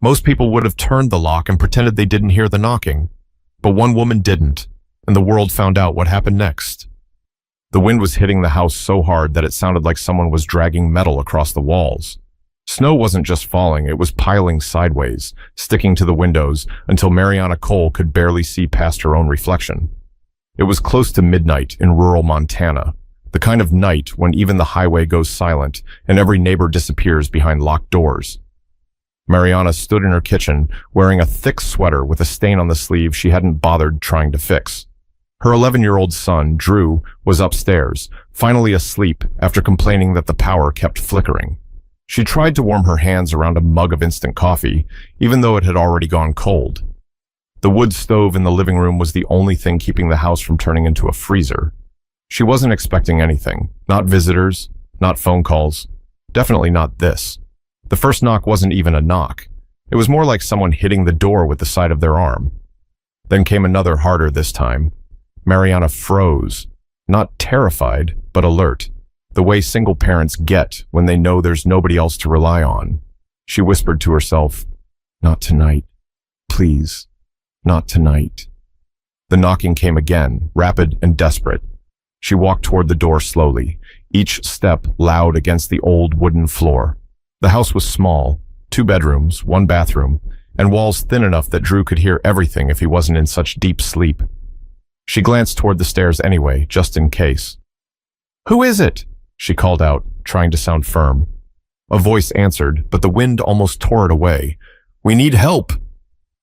Most people would have turned the lock and pretended they didn't hear the knocking. But one woman didn't, and the world found out what happened next. The wind was hitting the house so hard that it sounded like someone was dragging metal across the walls. Snow wasn't just falling, it was piling sideways, sticking to the windows until Mariana Cole could barely see past her own reflection. It was close to midnight in rural Montana, the kind of night when even the highway goes silent and every neighbor disappears behind locked doors. Mariana stood in her kitchen, wearing a thick sweater with a stain on the sleeve she hadn't bothered trying to fix. Her 11-year-old son, Drew, was upstairs, finally asleep after complaining that the power kept flickering. She tried to warm her hands around a mug of instant coffee, even though it had already gone cold. The wood stove in the living room was the only thing keeping the house from turning into a freezer. She wasn't expecting anything, not visitors, not phone calls, definitely not this. The first knock wasn't even a knock. It was more like someone hitting the door with the side of their arm. Then came another harder this time. Mariana froze, not terrified, but alert, the way single parents get when they know there's nobody else to rely on. She whispered to herself, "Not tonight. Please, not tonight." The knocking came again, rapid and desperate. She walked toward the door slowly, each step loud against the old wooden floor. The house was small, 2 bedrooms, 1 bathroom, and walls thin enough that Drew could hear everything if he wasn't in such deep sleep. She glanced toward the stairs anyway, just in case. "Who is it?" she called out, trying to sound firm. A voice answered, but the wind almost tore it away. "We need help."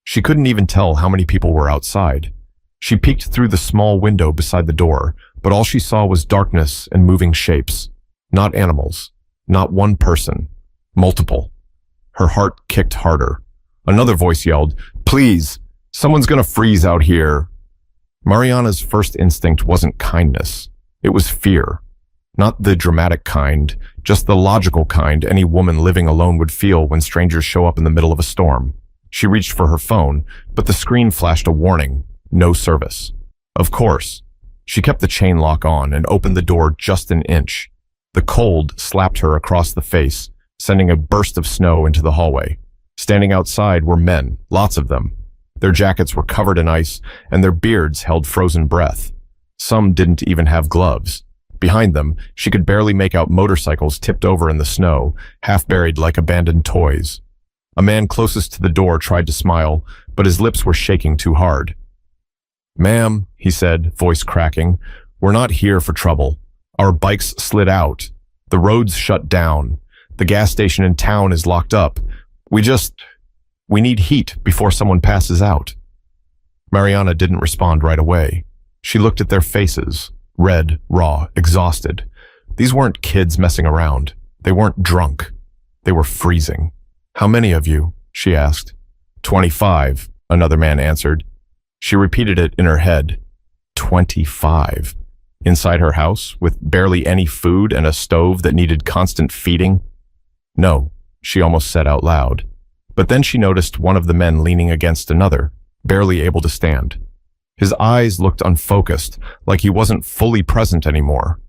She couldn't even tell how many people were outside. She peeked through the small window beside the door, but all she saw was darkness and moving shapes. Not animals, not one person, multiple. Her heart kicked harder. Another voice yelled, "Please, someone's gonna freeze out here." Mariana's first instinct wasn't kindness. It was fear. Not the dramatic kind, just the logical kind any woman living alone would feel when strangers show up in the middle of a storm. She reached for her phone, but the screen flashed a warning, no service. Of course. She kept the chain lock on and opened the door just an inch. The cold slapped her across the face, sending a burst of snow into the hallway. Standing outside were men, lots of them. Their jackets were covered in ice, and their beards held frozen breath. Some didn't even have gloves. Behind them, she could barely make out motorcycles tipped over in the snow, half buried like abandoned toys. A man closest to the door tried to smile, but his lips were shaking too hard. "Ma'am," he said, voice cracking, "we're not here for trouble. Our bikes slid out. The road's shut down. The gas station in town is locked up. We need heat before someone passes out." Mariana didn't respond right away. She looked at their faces, red, raw, exhausted. These weren't kids messing around. They weren't drunk. They were freezing. "How many of you?" she asked. 25, another man answered. She repeated it in her head. 25. Inside her house, with barely any food and a stove that needed constant feeding? "No," she almost said out loud. But then she noticed one of the men leaning against another, barely able to stand. His eyes looked unfocused, like he wasn't fully present anymore.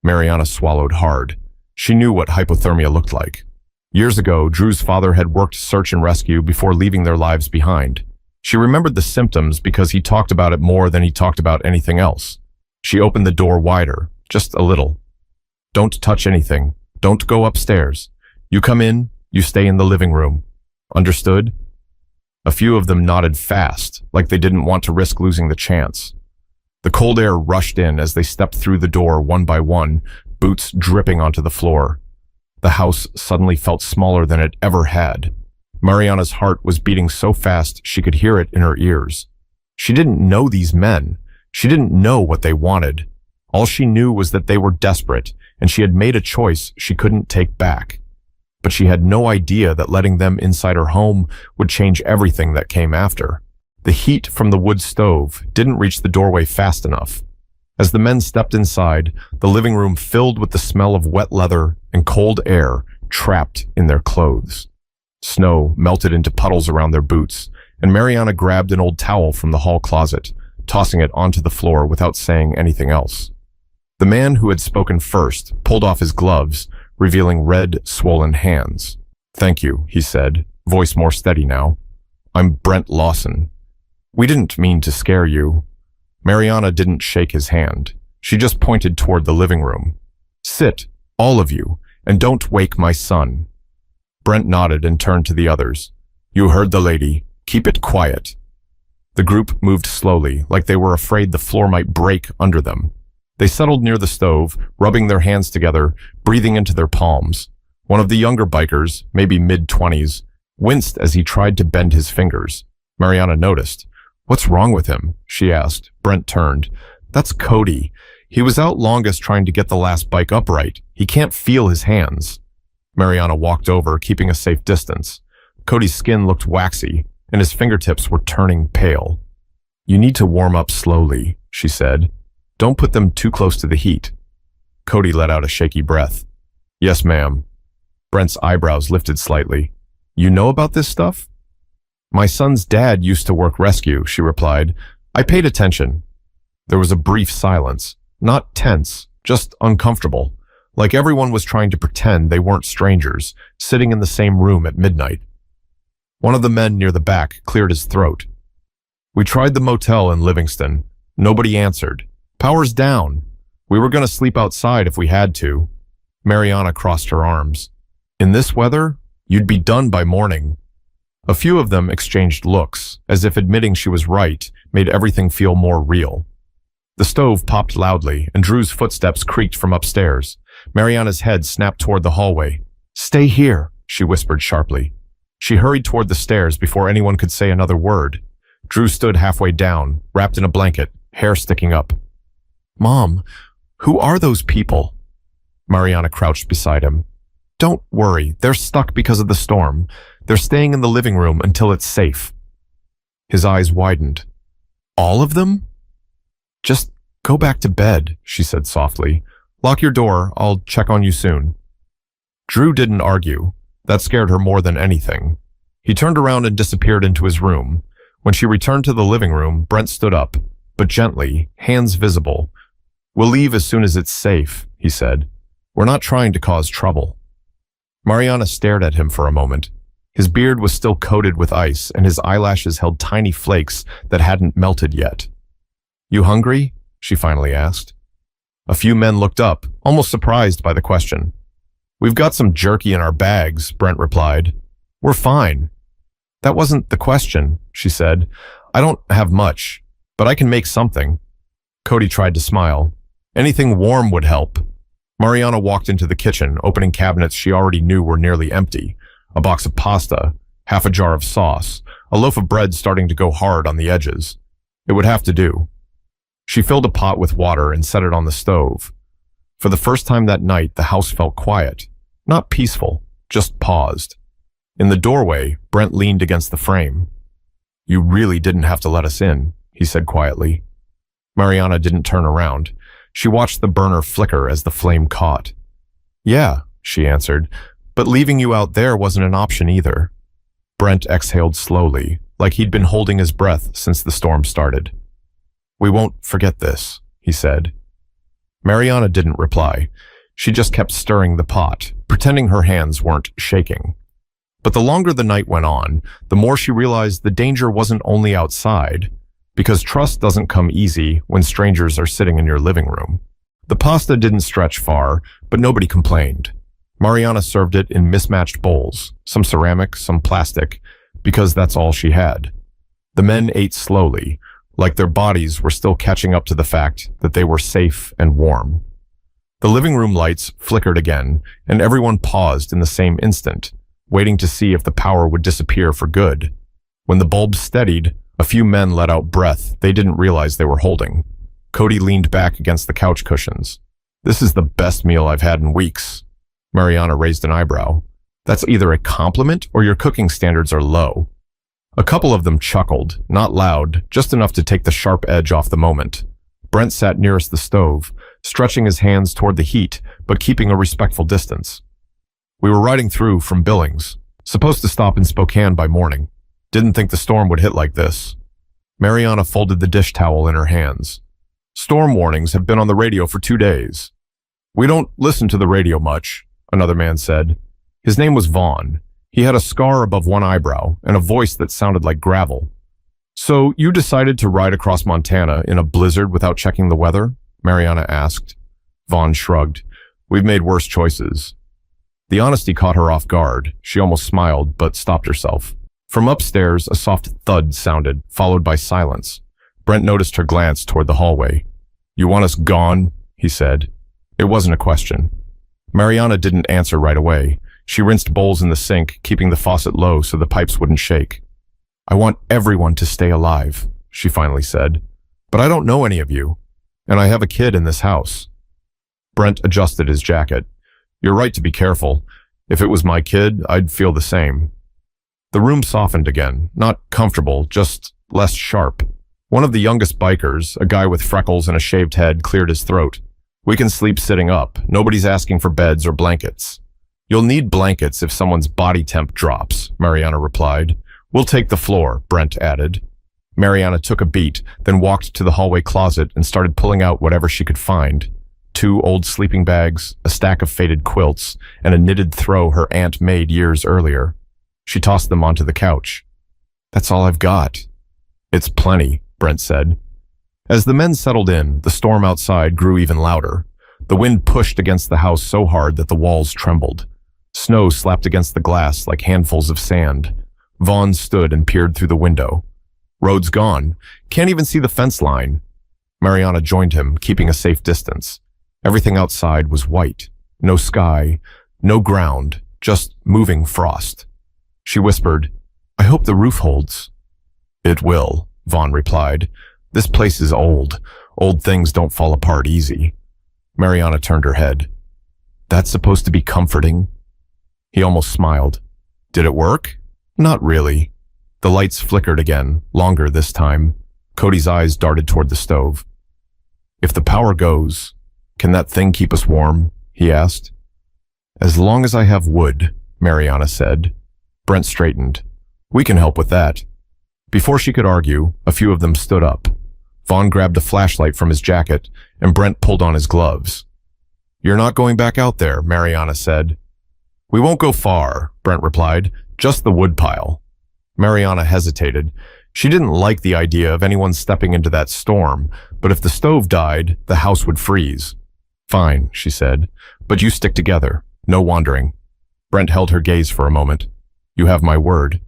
Mariana swallowed hard. She knew what hypothermia looked like. Years ago, Drew's father had worked search and rescue before leaving their lives behind. She remembered the symptoms because he talked about it more than he talked about anything else. She opened the door wider, just a little. "Don't touch anything. Don't go upstairs. You come in, you stay in the living room. Understood?" A few of them nodded fast, like they didn't want to risk losing the chance. The cold air rushed in as they stepped through the door one by one, boots dripping onto the floor. The house suddenly felt smaller than it ever had. Mariana's heart was beating so fast she could hear it in her ears. She didn't know these men. She didn't know what they wanted. All she knew was that they were desperate, and she had made a choice she couldn't take back. But she had no idea that letting them inside her home would change everything that came after. The heat from the wood stove didn't reach the doorway fast enough. As the men stepped inside, the living room filled with the smell of wet leather and cold air trapped in their clothes. Snow melted into puddles around their boots, and Mariana grabbed an old towel from the hall closet, tossing it onto the floor without saying anything else. The man who had spoken first pulled off his gloves, revealing red, swollen hands. "Thank you," he said, voice more steady now. I'm Brent Lawson. We didn't mean to scare you. Mariana didn't shake his hand. She just pointed toward the living room. Sit, all of you, and don't wake my son. Brent nodded and turned to the others. You heard the lady. Keep it quiet. The group moved slowly, like they were afraid the floor might break under them. They settled near the stove, rubbing their hands together, breathing into their palms. One of the younger bikers, maybe mid-20s, winced as he tried to bend his fingers. Mariana noticed. What's wrong with him? She asked. Brent turned. That's Cody. He was out longest trying to get the last bike upright. He can't feel his hands. Mariana walked over, keeping a safe distance. Cody's skin looked waxy, and his fingertips were turning pale. You need to warm up slowly, she said. Don't put them too close to the heat. Cody let out a shaky breath. Yes, ma'am. Brent's eyebrows lifted slightly. You know about this stuff? My son's dad used to work rescue, she replied. I paid attention. There was a brief silence, not tense, just uncomfortable, like everyone was trying to pretend they weren't strangers, sitting in the same room at midnight. One of the men near the back cleared his throat. We tried the motel in Livingston. Nobody answered. Power's down. We were going to sleep outside if we had to. Mariana crossed her arms. In this weather, you'd be done by morning. A few of them exchanged looks, as if admitting she was right made everything feel more real. The stove popped loudly, and Drew's footsteps creaked from upstairs. Mariana's head snapped toward the hallway. Stay here, she whispered sharply. She hurried toward the stairs before anyone could say another word. Drew stood halfway down, wrapped in a blanket, hair sticking up. Mom, who are those people? Mariana crouched beside him. Don't worry, they're stuck because of the storm. They're staying in the living room until it's safe. His eyes widened. All of them? Just go back to bed, she said softly. Lock your door, I'll check on you soon. Drew didn't argue. That scared her more than anything. He turned around and disappeared into his room. When she returned to the living room, Brent stood up, but gently, hands visible. We'll leave as soon as it's safe, he said. We're not trying to cause trouble. Mariana stared at him for a moment. His beard was still coated with ice, and his eyelashes held tiny flakes that hadn't melted yet. You hungry? She finally asked. A few men looked up, almost surprised by the question. We've got some jerky in our bags, Brent replied. We're fine. That wasn't the question, she said. I don't have much, but I can make something. Cody tried to smile. Anything warm would help. Mariana walked into the kitchen, opening cabinets she already knew were nearly empty. A box of pasta, half a jar of sauce, a loaf of bread starting to go hard on the edges. It would have to do. She filled a pot with water and set it on the stove. For the first time that night, the house felt quiet. Not peaceful, just paused. In the doorway, Brent leaned against the frame. You really didn't have to let us in, he said quietly. Mariana didn't turn around. She watched the burner flicker as the flame caught. Yeah, she answered, but leaving you out there wasn't an option either. Brent exhaled slowly, like he'd been holding his breath since the storm started. We won't forget this, he said. Mariana didn't reply. She just kept stirring the pot, pretending her hands weren't shaking. But the longer the night went on, the more she realized the danger wasn't only outside, because trust doesn't come easy when strangers are sitting in your living room. The pasta didn't stretch far, but nobody complained. Mariana served it in mismatched bowls, some ceramic, some plastic, because that's all she had. The men ate slowly, like their bodies were still catching up to the fact that they were safe and warm. The living room lights flickered again, and everyone paused in the same instant, waiting to see if the power would disappear for good. When the bulbs steadied, a few men let out breath they didn't realize they were holding. Cody leaned back against the couch cushions. This is the best meal I've had in weeks. Mariana raised an eyebrow. That's either a compliment or your cooking standards are low. A couple of them chuckled, not loud, just enough to take the sharp edge off the moment. Brent sat nearest the stove, stretching his hands toward the heat, but keeping a respectful distance. We were riding through from Billings, supposed to stop in Spokane by morning. Didn't think the storm would hit like this. Mariana folded the dish towel in her hands. Storm warnings have been on the radio for 2 days. We don't listen to the radio much, another man said. His name was Vaughn. He had a scar above one eyebrow and a voice that sounded like gravel. "So you decided to ride across Montana in a blizzard without checking the weather?" Mariana asked. Vaughn shrugged. "We've made worse choices." The honesty caught her off guard. She almost smiled, but stopped herself. From upstairs, a soft thud sounded, followed by silence. Brent noticed her glance toward the hallway. "You want us gone?" he said. It wasn't a question. Mariana didn't answer right away. She rinsed bowls in the sink, keeping the faucet low so the pipes wouldn't shake. "I want everyone to stay alive," she finally said. "But I don't know any of you, and I have a kid in this house." Brent adjusted his jacket. "You're right to be careful. If it was my kid, I'd feel the same." The room softened again, not comfortable, just less sharp. One of the youngest bikers, a guy with freckles and a shaved head, cleared his throat. "We can sleep sitting up. Nobody's asking for beds or blankets." "You'll need blankets if someone's body temp drops," Mariana replied. "We'll take the floor," Brent added. Mariana took a beat, then walked to the hallway closet and started pulling out whatever she could find. 2 old sleeping bags, a stack of faded quilts, and a knitted throw her aunt made years earlier. She tossed them onto the couch. "That's all I've got." "It's plenty," Brent said. As the men settled in, the storm outside grew even louder. The wind pushed against the house so hard that the walls trembled. Snow slapped against the glass like handfuls of sand. Vaughn stood and peered through the window. "Road's gone. Can't even see the fence line." Mariana joined him, keeping a safe distance. Everything outside was white. No sky, no ground, just moving frost. She whispered, "I hope the roof holds." "It will," Vaughn replied. "This place is old. Old things don't fall apart easy." Mariana turned her head. "That's supposed to be comforting?" He almost smiled. "Did it work?" "Not really." The lights flickered again, longer this time. Cody's eyes darted toward the stove. "If the power goes, can that thing keep us warm?" he asked. "As long as I have wood," Mariana said. Brent straightened. "We can help with that." Before she could argue, a few of them stood up. Vaughn grabbed a flashlight from his jacket, and Brent pulled on his gloves. "You're not going back out there," Mariana said. "We won't go far," Brent replied. "Just the woodpile." Mariana hesitated. She didn't like the idea of anyone stepping into that storm, but if the stove died, the house would freeze. "Fine," she said, "but you stick together. No wandering." Brent held her gaze for a moment. "You have my word."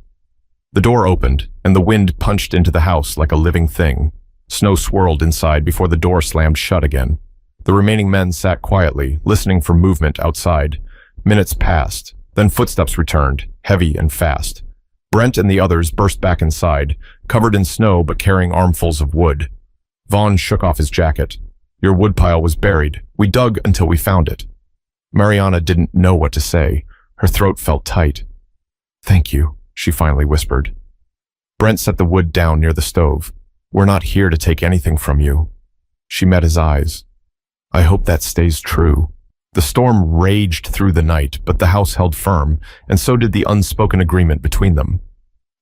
The door opened, and the wind punched into the house like a living thing. Snow swirled inside before the door slammed shut again. The remaining men sat quietly, listening for movement outside. Minutes passed, then footsteps returned, heavy and fast. Brent and the others burst back inside, covered in snow but carrying armfuls of wood. Vaughn shook off his jacket. "Your woodpile was buried. We dug until we found it." Mariana didn't know what to say. Her throat felt tight. "Thank you," she finally whispered. Brent set the wood down near the stove. "We're not here to take anything from you." She met his eyes. "I hope that stays true." The storm raged through the night, but the house held firm, and so did the unspoken agreement between them.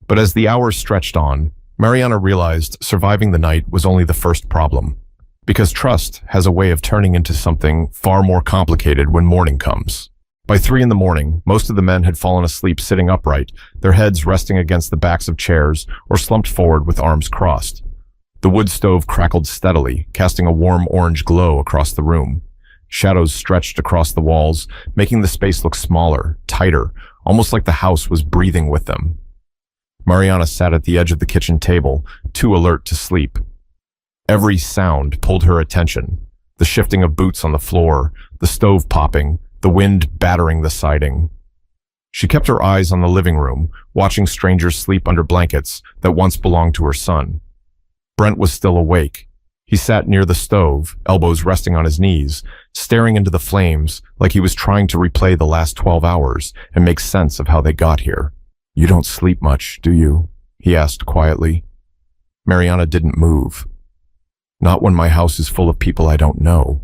But as the hours stretched on, Mariana realized surviving the night was only the first problem. Because trust has a way of turning into something far more complicated when morning comes. By 3 a.m, most of the men had fallen asleep sitting upright, their heads resting against the backs of chairs or slumped forward with arms crossed. The wood stove crackled steadily, casting a warm orange glow across the room. Shadows stretched across the walls, making the space look smaller, tighter, almost like the house was breathing with them. Mariana sat at the edge of the kitchen table, too alert to sleep. Every sound pulled her attention. The shifting of boots on the floor, the stove popping, the wind battering the siding. She kept her eyes on the living room, watching strangers sleep under blankets that once belonged to her son. Brent was still awake. He sat near the stove, elbows resting on his knees, staring into the flames like he was trying to replay the last 12 hours and make sense of how they got here. "You don't sleep much, do you?" he asked quietly. Mariana didn't move. "Not when my house is full of people I don't know."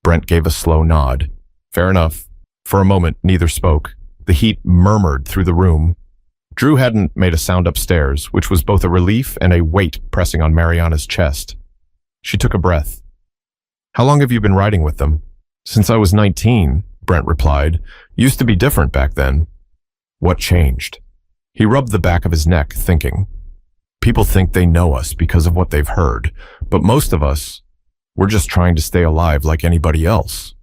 Brent gave a slow nod. "Fair enough." For a moment, neither spoke. The heat murmured through the room. Drew hadn't made a sound upstairs, which was both a relief and a weight pressing on Mariana's chest. She took a breath. "How long have you been riding with them?" "Since I was 19, Brent replied. "Used to be different back then." What changed? He rubbed the back of his neck, thinking. People think they know us because of what they've heard, but most of us, we're just trying to stay alive like anybody else.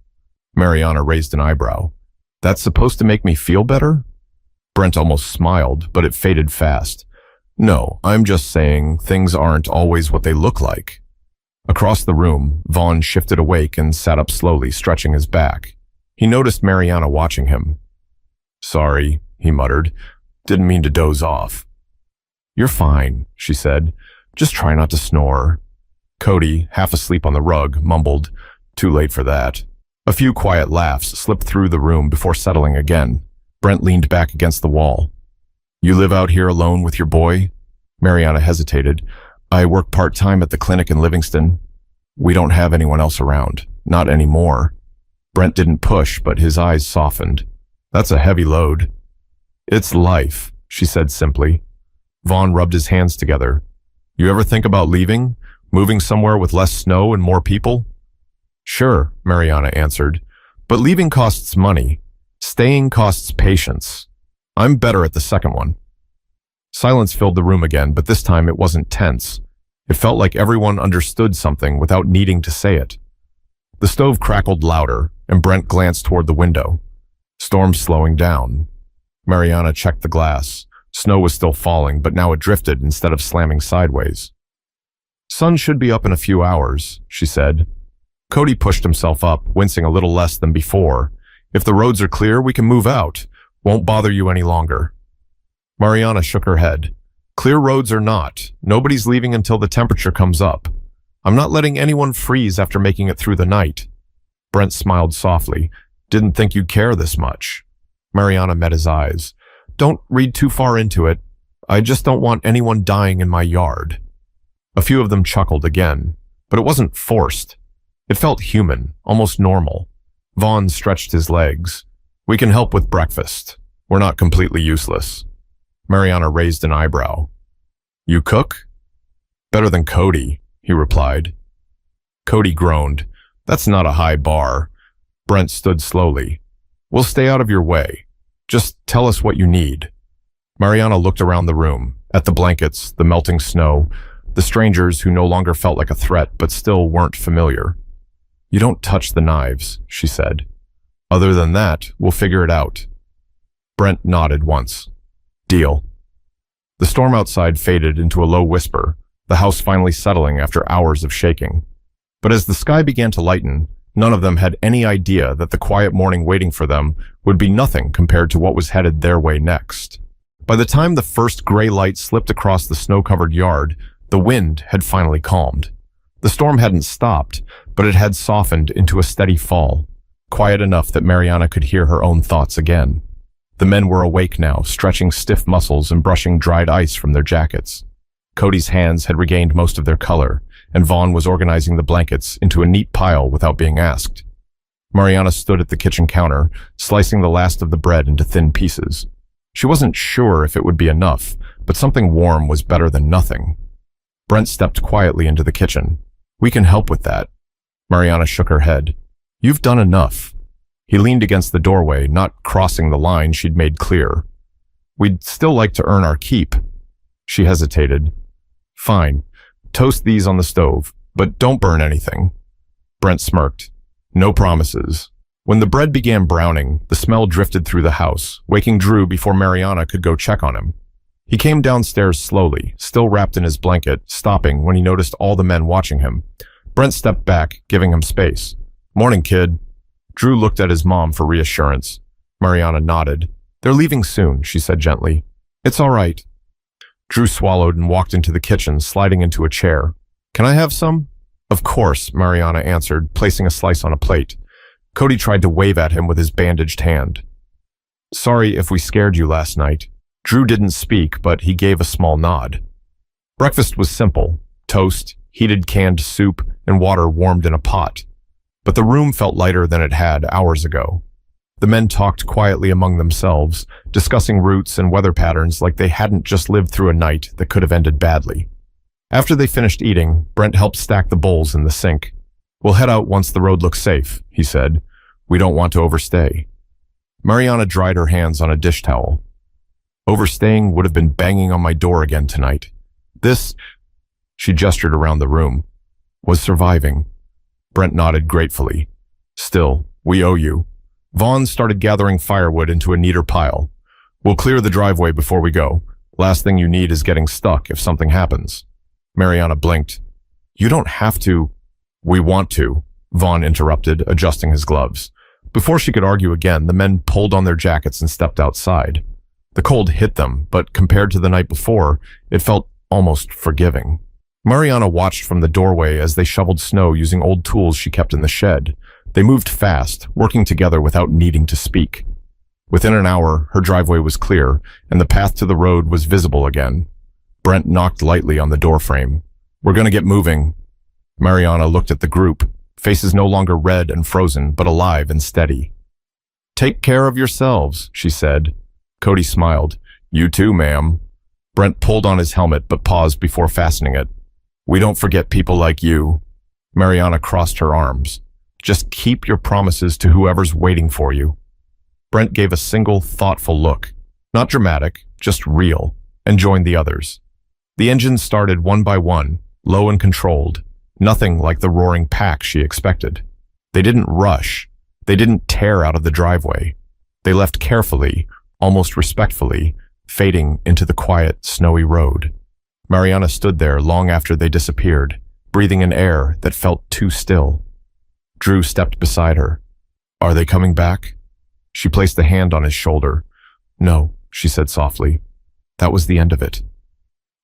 Mariana raised an eyebrow. That's supposed to make me feel better? Brent almost smiled, but it faded fast. No, I'm just saying things aren't always what they look like. Across the room, Vaughn shifted awake and sat up slowly, stretching his back. He noticed Mariana watching him. Sorry, he muttered. Didn't mean to doze off. You're fine, she said. Just try not to snore. Cody, half asleep on the rug, mumbled, Too late for that. A few quiet laughs slipped through the room before settling again. Brent leaned back against the wall. You live out here alone with your boy? Mariana hesitated. I work part-time at the clinic in Livingston. We don't have anyone else around. Not anymore. Brent didn't push, but his eyes softened. That's a heavy load. It's life, she said simply. Vaughn rubbed his hands together. You ever think about leaving? Moving somewhere with less snow and more people? Sure, Mariana answered. But leaving costs money. Staying costs patience. I'm better at the second one. Silence filled the room again, but this time it wasn't tense. It felt like everyone understood something without needing to say it. The stove crackled louder, and Brent glanced toward the window. Storm slowing down. Mariana checked the glass. Snow was still falling, but now it drifted instead of slamming sideways. Sun should be up in a few hours, she said. Cody pushed himself up, wincing a little less than before. If the roads are clear, we can move out. Won't bother you any longer. Mariana shook her head. Clear roads or not, nobody's leaving until the temperature comes up. I'm not letting anyone freeze after making it through the night. Brent smiled softly. Didn't think you'd care this much. Mariana met his eyes. Don't read too far into it. I just don't want anyone dying in my yard. A few of them chuckled again, but it wasn't forced. It felt human, almost normal. Vaughn stretched his legs. We can help with breakfast. We're not completely useless. Mariana raised an eyebrow. You cook? Better than Cody, he replied. Cody groaned. That's not a high bar. Brent stood slowly. We'll stay out of your way. Just tell us what you need. Mariana looked around the room, at the blankets, the melting snow, the strangers who no longer felt like a threat but still weren't familiar. You don't touch the knives, she said. Other than that, we'll figure it out. Brent nodded once. Deal. The storm outside faded into a low whisper, the house finally settling after hours of shaking. But as the sky began to lighten, none of them had any idea that the quiet morning waiting for them would be nothing compared to what was headed their way next. By the time the first gray light slipped across the snow-covered yard, the wind had finally calmed. The storm hadn't stopped, but it had softened into a steady fall, quiet enough that Mariana could hear her own thoughts again. The men were awake now, stretching stiff muscles and brushing dried ice from their jackets. Cody's hands had regained most of their color, and Vaughn was organizing the blankets into a neat pile without being asked. Mariana stood at the kitchen counter, slicing the last of the bread into thin pieces. She wasn't sure if it would be enough, but something warm was better than nothing. Brent stepped quietly into the kitchen. We can help with that. Mariana shook her head. You've done enough. He leaned against the doorway, not crossing the line she'd made clear. We'd still like to earn our keep. She hesitated. Fine. Toast these on the stove, but don't burn anything. Brent smirked. No promises. When the bread began browning, the smell drifted through the house, waking Drew before Mariana could go check on him. He came downstairs slowly, still wrapped in his blanket, stopping when he noticed all the men watching him. Brent stepped back, giving him space. Morning, kid. Drew looked at his mom for reassurance. Mariana nodded. They're leaving soon, she said gently. It's all right. Drew swallowed and walked into the kitchen, sliding into a chair. Can I have some? Of course, Mariana answered, placing a slice on a plate. Cody tried to wave at him with his bandaged hand. Sorry if we scared you last night. Drew didn't speak, but he gave a small nod. Breakfast was simple. Toast, heated canned soup, and water warmed in a pot. But the room felt lighter than it had hours ago. The men talked quietly among themselves, discussing routes and weather patterns like they hadn't just lived through a night that could have ended badly. After they finished eating, Brent helped stack the bowls in the sink. We'll head out once the road looks safe, he said. We don't want to overstay. Mariana dried her hands on a dish towel. Overstaying would have been banging on my door again tonight. This, she gestured around the room, was surviving. Brent nodded gratefully. Still, we owe you. Vaughn started gathering firewood into a neater pile. We'll clear the driveway before we go. Last thing you need is getting stuck if something happens. Mariana blinked. You don't have to. We want to, Vaughn interrupted, adjusting his gloves. Before she could argue again, the men pulled on their jackets and stepped outside. The cold hit them, but compared to the night before, it felt almost forgiving. Mariana watched from the doorway as they shoveled snow using old tools she kept in the shed. They moved fast, working together without needing to speak. Within an hour, her driveway was clear, and the path to the road was visible again. Brent knocked lightly on the doorframe. We're going to get moving. Mariana looked at the group, faces no longer red and frozen, but alive and steady. Take care of yourselves, she said. Cody smiled. You too, ma'am. Brent pulled on his helmet but paused before fastening it. We don't forget people like you. Mariana crossed her arms. Just keep your promises to whoever's waiting for you. Brent gave a single, thoughtful look. Not dramatic, just real, and joined the others. The engines started one by one, low and controlled, nothing like the roaring pack she expected. They didn't rush. They didn't tear out of the driveway. They left carefully, almost respectfully, fading into the quiet, snowy road. Mariana stood there long after they disappeared, breathing in air that felt too still. Drew stepped beside her. Are they coming back? She placed a hand on his shoulder. No, she said softly. That was the end of it.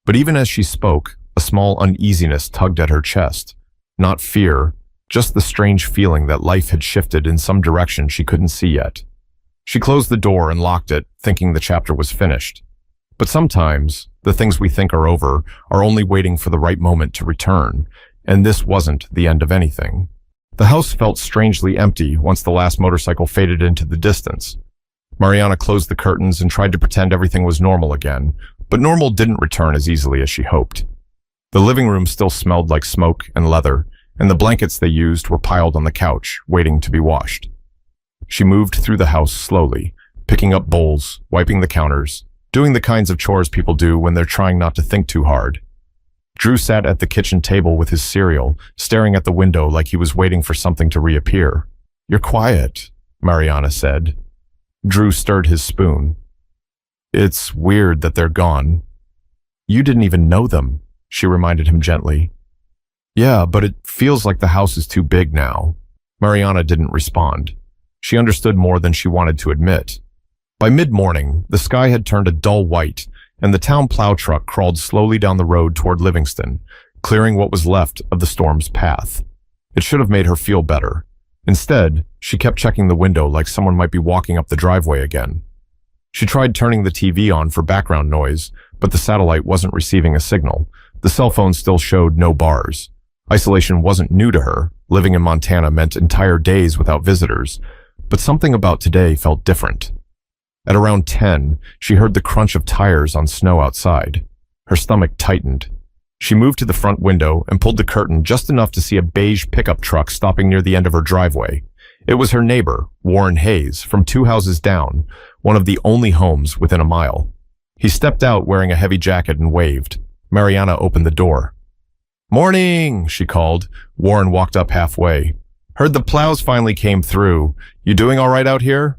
But even as she spoke, a small uneasiness tugged at her chest. Not fear, just the strange feeling that life had shifted in some direction she couldn't see yet. She closed the door and locked it, thinking the chapter was finished. But sometimes, the things we think are over are only waiting for the right moment to return, and this wasn't the end of anything. The house felt strangely empty once the last motorcycle faded into the distance. Mariana closed the curtains and tried to pretend everything was normal again, but normal didn't return as easily as she hoped. The living room still smelled like smoke and leather, and the blankets they used were piled on the couch, waiting to be washed. She moved through the house slowly, picking up bowls, wiping the counters, doing the kinds of chores people do when they're trying not to think too hard. Drew sat at the kitchen table with his cereal, staring at the window like he was waiting for something to reappear. You're quiet, Mariana said. Drew stirred his spoon. It's weird that they're gone. You didn't even know them, she reminded him gently. Yeah, but it feels like the house is too big now. Mariana didn't respond. She understood more than she wanted to admit. By mid-morning, the sky had turned a dull white, and the town plow truck crawled slowly down the road toward Livingston, clearing what was left of the storm's path. It should have made her feel better. Instead, she kept checking the window like someone might be walking up the driveway again. She tried turning the TV on for background noise, but the satellite wasn't receiving a signal. The cell phone still showed no bars. Isolation wasn't new to her. Living in Montana meant entire days without visitors, but something about today felt different. At around 10, she heard the crunch of tires on snow outside. Her stomach tightened. She moved to the front window and pulled the curtain just enough to see a beige pickup truck stopping near the end of her driveway. It was her neighbor, Warren Hayes, from 2 houses down, one of the only homes within a mile. He stepped out wearing a heavy jacket and waved. Mariana opened the door. Morning, she called. Warren walked up halfway. Heard the plows finally came through. You doing all right out here?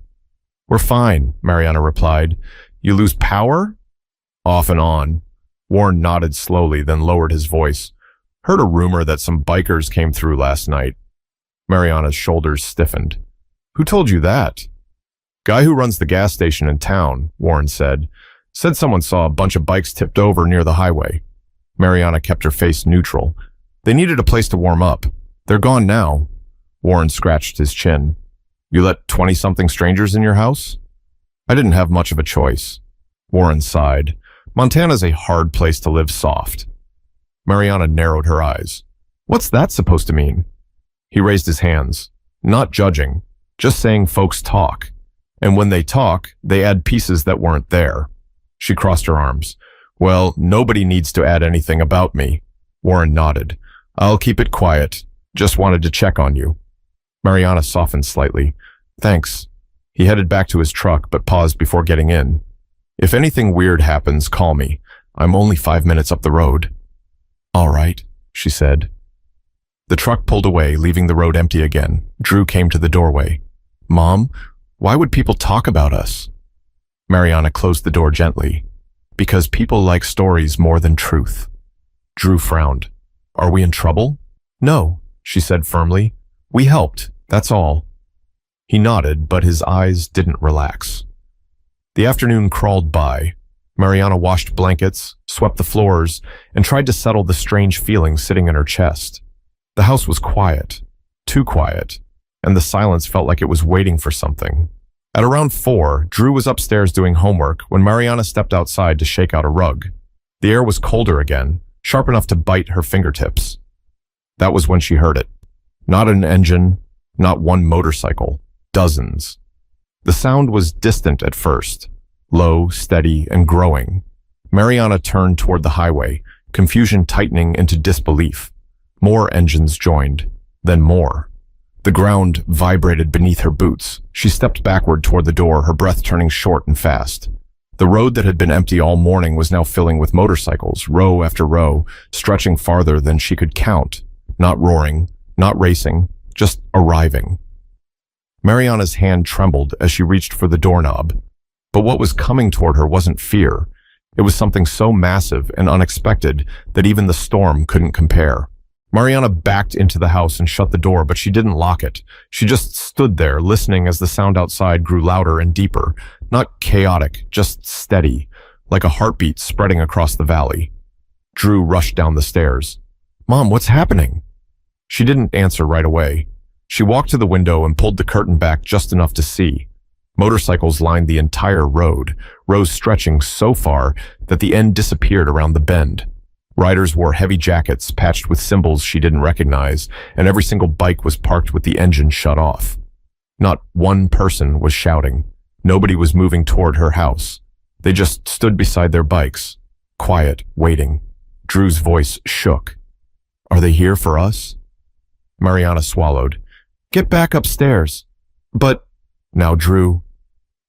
We're fine, Mariana replied. You lose power? Off and on. Warren nodded slowly, then lowered his voice. Heard a rumor that some bikers came through last night. Mariana's shoulders stiffened. Who told you that? Guy who runs the gas station in town, Warren said. Said someone saw a bunch of bikes tipped over near the highway. Mariana kept her face neutral. They needed a place to warm up. They're gone now. Warren scratched his chin. You let 20-something strangers in your house? I didn't have much of a choice. Warren sighed. Montana's a hard place to live soft. Mariana narrowed her eyes. What's that supposed to mean? He raised his hands. Not judging, just saying folks talk. And when they talk, they add pieces that weren't there. She crossed her arms. Well, nobody needs to add anything about me. Warren nodded. I'll keep it quiet. Just wanted to check on you. Mariana softened slightly. Thanks. He headed back to his truck, but paused before getting in. If anything weird happens, call me. I'm only 5 minutes up the road. All right, she said. The truck pulled away, leaving the road empty again. Drew came to the doorway. Mom, why would people talk about us? Mariana closed the door gently. Because people like stories more than truth. Drew frowned. Are we in trouble? No, she said firmly. We helped, that's all. He nodded, but his eyes didn't relax. The afternoon crawled by. Mariana washed blankets, swept the floors, and tried to settle the strange feeling sitting in her chest. The house was quiet, too quiet, and the silence felt like it was waiting for something. At around 4, Drew was upstairs doing homework when Mariana stepped outside to shake out a rug. The air was colder again, sharp enough to bite her fingertips. That was when she heard it. Not an engine, not one motorcycle, dozens. The sound was distant at first, low, steady, and growing. Mariana turned toward the highway, confusion tightening into disbelief. More engines joined, then more. The ground vibrated beneath her boots. She stepped backward toward the door, her breath turning short and fast. The road that had been empty all morning was now filling with motorcycles, row after row, stretching farther than she could count. Not roaring, not racing, just arriving. Mariana's hand trembled as she reached for the doorknob. But what was coming toward her wasn't fear. It was something so massive and unexpected that even the storm couldn't compare. Mariana backed into the house and shut the door, but she didn't lock it. She just stood there, listening as the sound outside grew louder and deeper. Not chaotic, just steady, like a heartbeat spreading across the valley. Drew rushed down the stairs. Mom, what's happening? She didn't answer right away. She walked to the window and pulled the curtain back just enough to see. Motorcycles lined the entire road, rows stretching so far that the end disappeared around the bend. Riders wore heavy jackets patched with symbols she didn't recognize, and every single bike was parked with the engine shut off. Not one person was shouting. Nobody was moving toward her house. They just stood beside their bikes, quiet, waiting. Drew's voice shook. Are they here for us? Mariana swallowed. Get back upstairs. But now, Drew.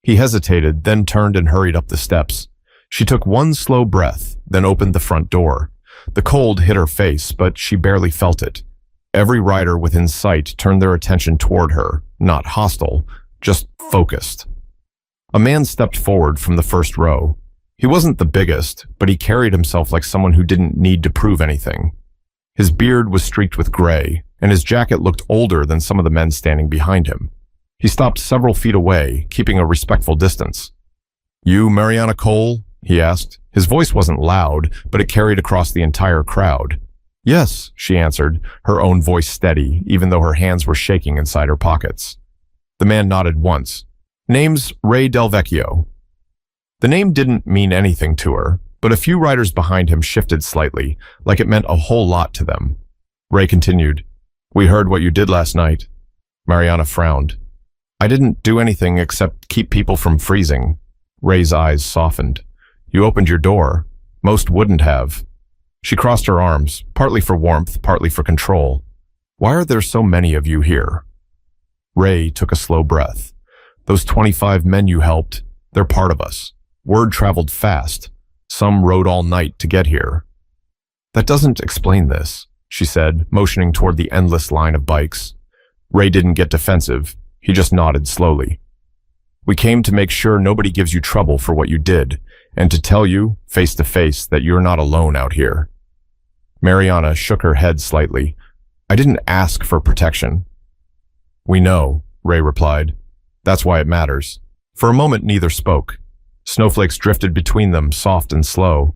He hesitated, then turned and hurried up the steps. She took one slow breath, then opened the front door. The cold hit her face, but she barely felt it. Every rider within sight turned their attention toward her, not hostile, just focused. A man stepped forward from the first row. He wasn't the biggest, but he carried himself like someone who didn't need to prove anything. His beard was streaked with gray, and his jacket looked older than some of the men standing behind him. He stopped several feet away, keeping a respectful distance. You, Mariana Cole? He asked. His voice wasn't loud, but it carried across the entire crowd. Yes, she answered, her own voice steady, even though her hands were shaking inside her pockets. The man nodded once. Name's Ray Del Vecchio. The name didn't mean anything to her, but a few riders behind him shifted slightly, like it meant a whole lot to them. Ray continued. We heard what you did last night. Mariana frowned. I didn't do anything except keep people from freezing. Ray's eyes softened. You opened your door. Most wouldn't have. She crossed her arms, partly for warmth, partly for control. Why are there so many of you here? Ray took a slow breath. Those 25 men you helped, they're part of us. Word traveled fast. Some rode all night to get here. That doesn't explain this, she said, motioning toward the endless line of bikes. Ray didn't get defensive. He just nodded slowly. We came to make sure nobody gives you trouble for what you did, and to tell you, face to face, that you're not alone out here. Mariana shook her head slightly. I didn't ask for protection. We know, Ray replied. That's why it matters. For a moment, neither spoke. Snowflakes drifted between them, soft and slow.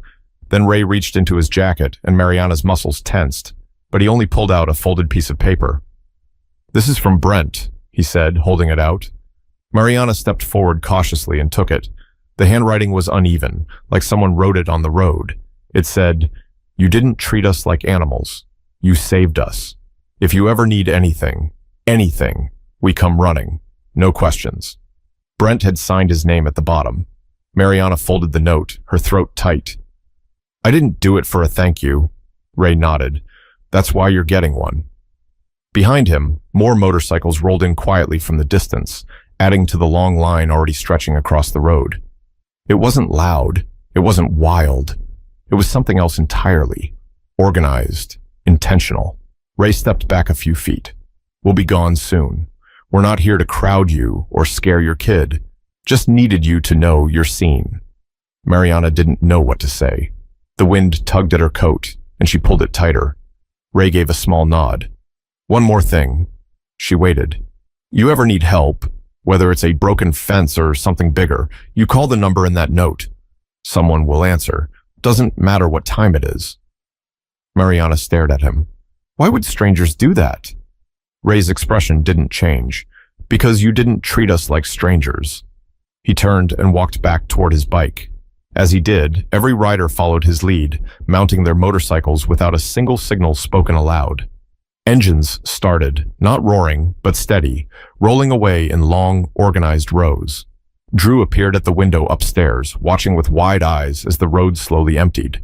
Then Ray reached into his jacket, and Mariana's muscles tensed, but he only pulled out a folded piece of paper. This is from Brent, he said, holding it out. Mariana stepped forward cautiously and took it. The handwriting was uneven, like someone wrote it on the road. It said, You didn't treat us like animals. You saved us. If you ever need anything, we come running. No questions. Brent had signed his name at the bottom. Mariana folded the note, her throat tight. I didn't do it for a thank you. Ray nodded. That's why you're getting one. Behind him, more motorcycles rolled in quietly from the distance, adding to the long line already stretching across the road. It wasn't loud. It wasn't wild. It was something else entirely. Organized. Intentional. Ray stepped back a few feet. We'll be gone soon. We're not here to crowd you or scare your kid. Just needed you to know you're seen. Mariana didn't know what to say. The wind tugged at her coat, and she pulled it tighter. Ray gave a small nod. One more thing. She waited. You ever need help, whether it's a broken fence or something bigger, you call the number in that note. Someone will answer. Doesn't matter what time it is. Mariana stared at him. Why would strangers do that? Ray's expression didn't change. Because you didn't treat us like strangers. He turned and walked back toward his bike. As he did, every rider followed his lead, mounting their motorcycles without a single signal spoken aloud. Engines started, not roaring, but steady, rolling away in long, organized rows. Drew appeared at the window upstairs, watching with wide eyes as the road slowly emptied.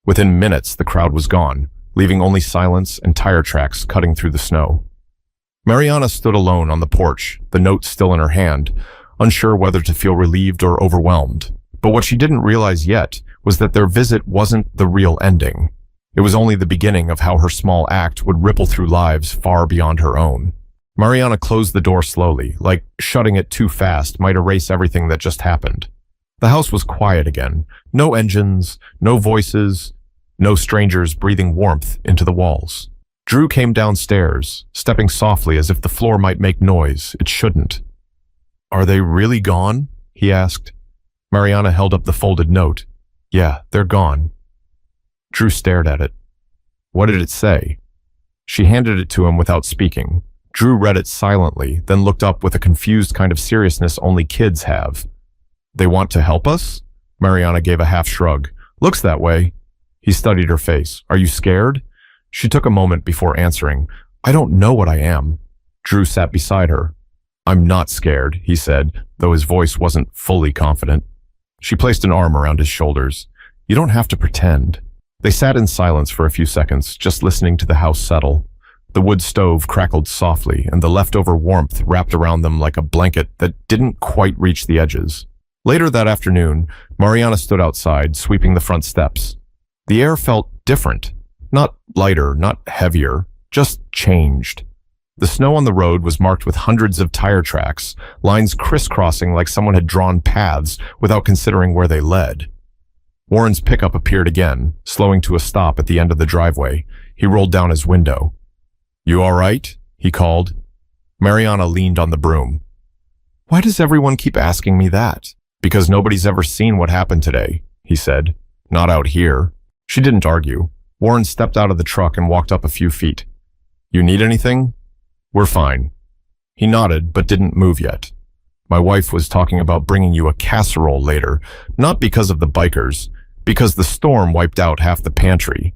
Within minutes, the crowd was gone, leaving only silence and tire tracks cutting through the snow. Mariana stood alone on the porch, the note still in her hand, unsure whether to feel relieved or overwhelmed. But what she didn't realize yet was that their visit wasn't the real ending. It was only the beginning of how her small act would ripple through lives far beyond her own. Mariana closed the door slowly, like shutting it too fast might erase everything that just happened. The house was quiet again. No engines, no voices, no strangers breathing warmth into the walls. Drew came downstairs, stepping softly as if the floor might make noise it shouldn't. Are they really gone? He asked. Mariana held up the folded note. Yeah, they're gone. Drew stared at it. What did it say? She handed it to him without speaking. Drew read it silently, then looked up with a confused kind of seriousness only kids have. They want to help us? Mariana gave a half shrug. Looks that way. He studied her face. Are you scared? She took a moment before answering. I don't know what I am. Drew sat beside her. I'm not scared, he said, though his voice wasn't fully confident. She placed an arm around his shoulders. You don't have to pretend. They sat in silence for a few seconds, just listening to the house settle. The wood stove crackled softly, and the leftover warmth wrapped around them like a blanket that didn't quite reach the edges. Later that afternoon, Mariana stood outside, sweeping the front steps. The air felt different. Not lighter, not heavier, just changed. The snow on the road was marked with hundreds of tire tracks, lines crisscrossing like someone had drawn paths without considering where they led. Warren's pickup appeared again, slowing to a stop at the end of the driveway. He rolled down his window. You all right? He called. Mariana leaned on the broom. Why does everyone keep asking me that? Because nobody's ever seen what happened today, he said. Not out here. She didn't argue. Warren stepped out of the truck and walked up a few feet. You need anything? We're fine. He nodded, but didn't move yet. My wife was talking about bringing you a casserole later, not because of the bikers, because the storm wiped out half the pantry.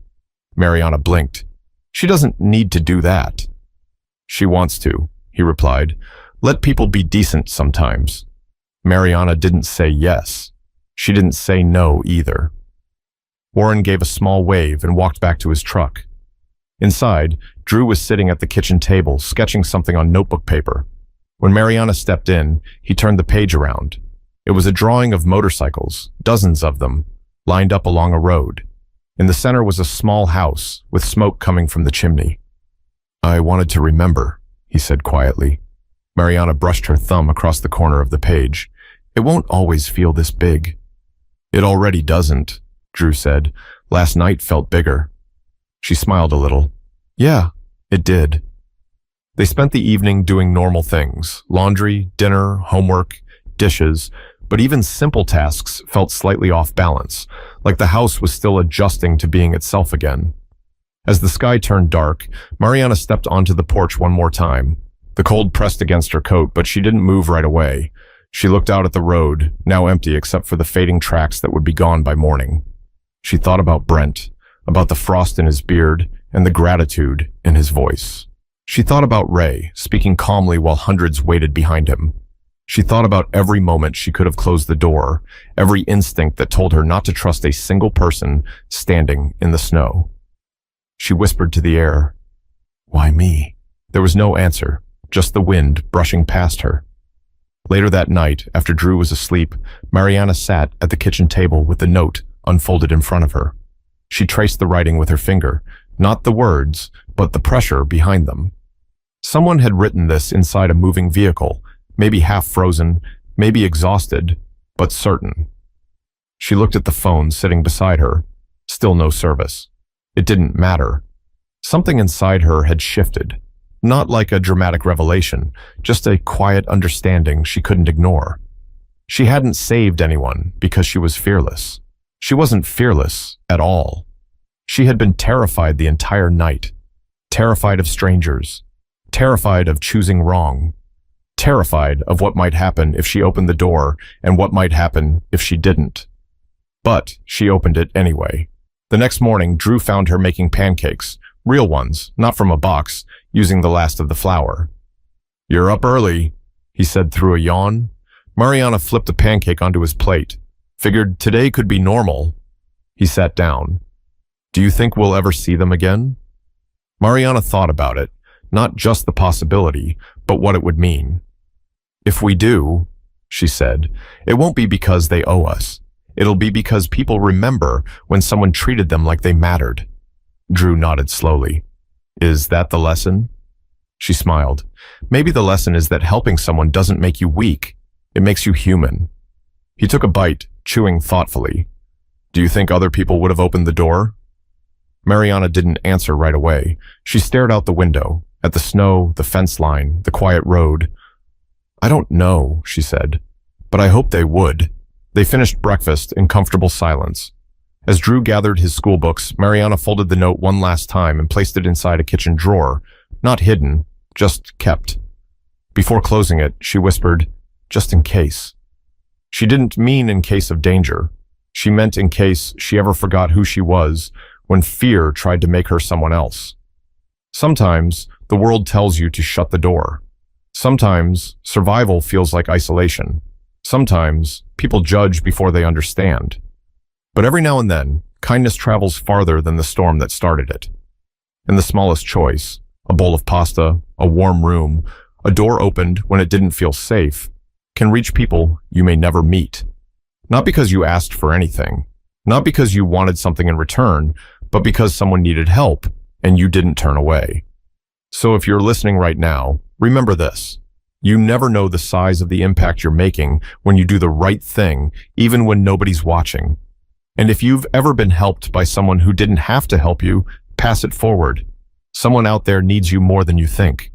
Mariana blinked. She doesn't need to do that. She wants to, he replied. Let people be decent sometimes. Mariana didn't say yes. She didn't say no either. Warren gave a small wave and walked back to his truck. Inside, Drew was sitting at the kitchen table, sketching something on notebook paper. When Mariana stepped in, he turned the page around. It was a drawing of motorcycles, dozens of them, lined up along a road. In the center was a small house, with smoke coming from the chimney. I wanted to remember, he said quietly. Mariana brushed her thumb across the corner of the page. It won't always feel this big. It already doesn't, Drew said. Last night felt bigger. She smiled a little. Yeah, it did. They spent the evening doing normal things, laundry, dinner, homework, dishes, but even simple tasks felt slightly off balance, like the house was still adjusting to being itself again. As the sky turned dark, Mariana stepped onto the porch one more time. The cold pressed against her coat, but she didn't move right away. She looked out at the road, now empty except for the fading tracks that would be gone by morning. She thought about Brent, about the frost in his beard and the gratitude in his voice. She thought about Ray, speaking calmly while hundreds waited behind him. She thought about every moment she could have closed the door, every instinct that told her not to trust a single person standing in the snow. She whispered to the air, "Why me?" There was no answer, just the wind brushing past her. Later that night, after Drew was asleep, Mariana sat at the kitchen table with the note unfolded in front of her. She traced the writing with her finger, not the words, but the pressure behind them. Someone had written this inside a moving vehicle, maybe half frozen, maybe exhausted, but certain. She looked at the phone sitting beside her. Still no service. It didn't matter. Something inside her had shifted. Not like a dramatic revelation, just a quiet understanding she couldn't ignore. She hadn't saved anyone because she was fearless. She wasn't fearless at all. She had been terrified the entire night. Terrified of strangers. Terrified of choosing wrong. Terrified of what might happen if she opened the door and what might happen if she didn't. But she opened it anyway. The next morning, Drew found her making pancakes, real ones, not from a box, using the last of the flour. "You're up early," he said through a yawn. Mariana flipped a pancake onto his plate. Figured today could be normal. He sat down. "Do you think we'll ever see them again?" Mariana thought about it, not just the possibility, but what it would mean. "If we do," she said, "it won't be because they owe us. It'll be because people remember when someone treated them like they mattered." Drew nodded slowly. "Is that the lesson?" She smiled. "Maybe the lesson is that helping someone doesn't make you weak. It makes you human." He took a bite, chewing thoughtfully. "Do you think other people would have opened the door?" Mariana didn't answer right away. She stared out the window, at the snow, the fence line, the quiet road. "I don't know," she said, "but I hope they would." They finished breakfast in comfortable silence. As Drew gathered his school books, Mariana folded the note one last time and placed it inside a kitchen drawer, not hidden, just kept. Before closing it, she whispered, "Just in case." She didn't mean in case of danger. She meant in case she ever forgot who she was when fear tried to make her someone else. Sometimes the world tells you to shut the door. Sometimes survival feels like isolation. Sometimes people judge before they understand. But every now and then, kindness travels farther than the storm that started it. In the smallest choice, a bowl of pasta, a warm room, a door opened when it didn't feel safe, can reach people you may never meet. Not because you asked for anything, not because you wanted something in return, but because someone needed help and you didn't turn away. So if you're listening right now, remember this. You never know the size of the impact you're making when you do the right thing, even when nobody's watching. And if you've ever been helped by someone who didn't have to help you, pass it forward. Someone out there needs you more than you think.